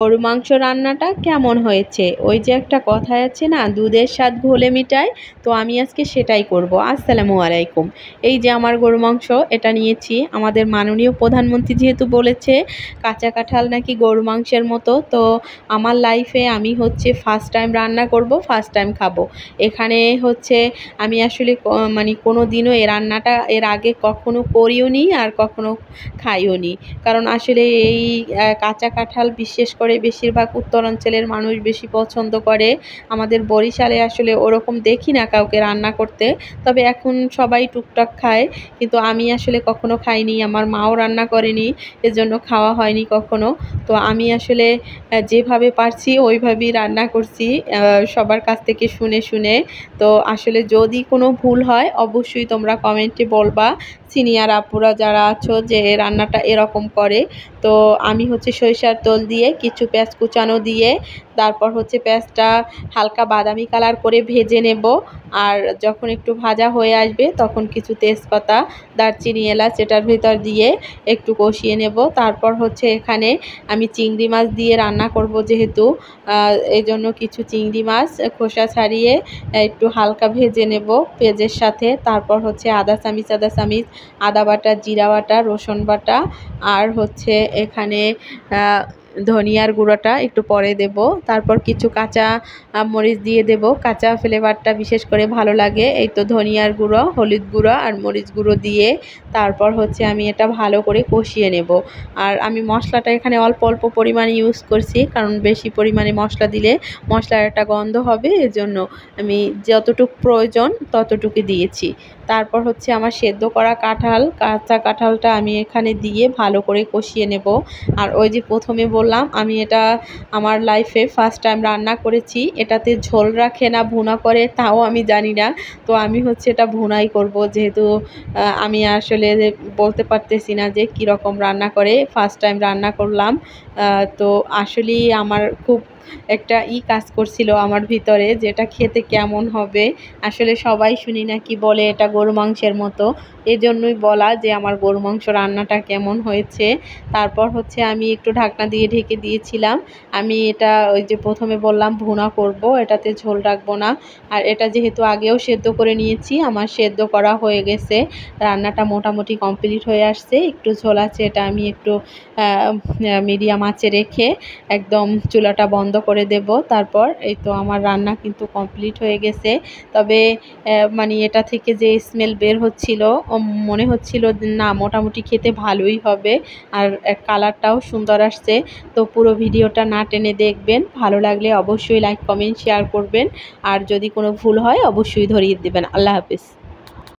গরু মাংস রান্নাটা কেমন হয়েছে? ওই যে একটা কথায় আছে না, দুধের স্বাদ ঘোলে মিটায়। তো আমি আজকে সেটাই করব। আসসালামু আলাইকুম। এই যে আমার গরু মাংস এটা নিয়েছি। আমাদের মাননীয় প্রধানমন্ত্রী যেহেতু বলেছে কাঁচা কাঁঠাল নাকি গরু মাংসের মতো, তো আমার লাইফে আমি হচ্ছে ফার্স্ট টাইম রান্না করব, ফার্স্ট টাইম খাবো। এখানে হচ্ছে আমি আসলে মানে কোনো দিনও এই রান্নাটা এর আগে কখনো করিও নি আর কখনো খাইও নি। কারণ আসলে এই কাঁচা কাঁঠাল বিশেষ করে বেশিরভাগ উত্তরাঞ্চলের মানুষ বেশি পছন্দ করে। আমাদের বরিশালে আসলে ওরকম দেখি না কাউকে রান্না করতে। তবে এখন সবাই টুকটাক খায়, কিন্তু আমি আসলে কখনো খাইনি, আমার মাও রান্না করেনি, এজন্য খাওয়া হয়নি কখনো। তো আমি আসলে যেভাবে পারছি ওইভাবেই রান্না করছি, সবার কাছ থেকে শুনে শুনে। তো আসলে যদি কোনো ভুল হয় অবশ্যই তোমরা কমেন্টে বলবা, সিনিয়র আপুরা যারা আছো যে রান্নাটা এরকম করে। তো আমি হচ্ছে সরিষার তেল দিয়ে কিছু পেঁয়াজ কুচানো দিয়ে তারপর হচ্ছে পেঁয়াজটা হালকা বাদামি কালার করে ভেজে নেব। আর যখন একটু ভাজা হয়ে আসবে তখন কিছু তেজপাতা, দারচিনি, এলাচ এটার ভেতর দিয়ে একটু কষিয়ে নেব। তারপর হচ্ছে এখানে আমি চিংড়ি মাছ দিয়ে রান্না করব যেহেতু, এই জন্য কিছু চিংড়ি মাছ খোসা ছাড়িয়ে একটু হালকা ভেজে নেব পেঁয়াজের সাথে। তারপর হচ্ছে আদা চামচ আদা বাটা, জিরা বাটা, রসুন বাটা, আর হচ্ছে এখানে ধনিয়ার গুঁড়োটা একটু পরে দেব। তারপর কিছু কাঁচা মরিচ দিয়ে দেব, কাঁচা ফ্লেভারটা বিশেষ করে ভালো লাগে। এই তো ধনিয়ার গুঁড়ো, হলুদ গুঁড়ো আর মরিচ গুঁড়ো দিয়ে তারপর হচ্ছে আমি এটা ভালো করে কষিয়ে নেব। আর আমি মশলাটা এখানে অল্প অল্প পরিমাণে ইউজ করছি, কারণ বেশি পরিমাণে মশলা দিলে মশলার একটা গন্ধ হবে, এজন্য আমি যতটুকু প্রয়োজন ততটুকু দিয়েছি। তারপর হচ্ছে আমার সেদ্ধ করা কাঁচা কাঁঠালটা আমি এখানে দিয়ে ভালো করে কষিয়ে নেব। আর ওই যে প্রথমে বললাম আমি এটা আমার লাইফে ফার্স্ট টাইম রান্না করেছি। এটাতে ঝোল রাখে না ভুনা করে তাও আমি জানি না। তো আমি হচ্ছে এটা ভুনাই করব, যেহেতু আমি আসলে বলতে পারতেছি না যে কীরকম রান্না করে, ফার্স্ট টাইম রান্না করলাম। তো আসলেই আমার খুব একটা কাজ করছিল আমার ভিতরে, যেটা খেতে কেমন হবে। আসলে সবাই শুনি নাকি বলে এটা গরু মাংসের মতো, এজন্যই বলা যে আমার গরু মাংস রান্নাটা কেমন হয়েছে। তারপর হচ্ছে আমি একটু ঢাকনা দিয়ে ঢেকে দিয়েছিলাম। আমি এটা ওই যে প্রথমে বললাম ভুনা করব, এটাতে ঝোল রাখবো না। আর এটা যেহেতু আগেও সেদ্ধ করে নিয়েছি, আমার সেদ্ধ করা হয়ে গেছে, রান্নাটা মোটামুটি কমপ্লিট হয়ে আসছে। একটু ঝোল আছে, এটা আমি একটু মিডিয়াম আঁচে রেখে একদম চুলাটা বন্ধ করে দেব। তারপর এই তো আমার রান্না কিন্তু কমপ্লিট হয়ে গেছে। তবে মানে এটা থেকে যে স্মেল বের হচ্ছিল, মনে হচ্ছিল না মোটামুটি খেতে ভালোই হবে। আর কালারটাও সুন্দর আসছে। তো পুরো ভিডিওটা না টেনে দেখবেন, ভালো লাগলে অবশ্যই লাইক কমেন্ট শেয়ার করবেন। আর যদি কোনো ভুল হয় অবশ্যই ধরিয়ে দেবেন। আল্লাহ হাফেজ।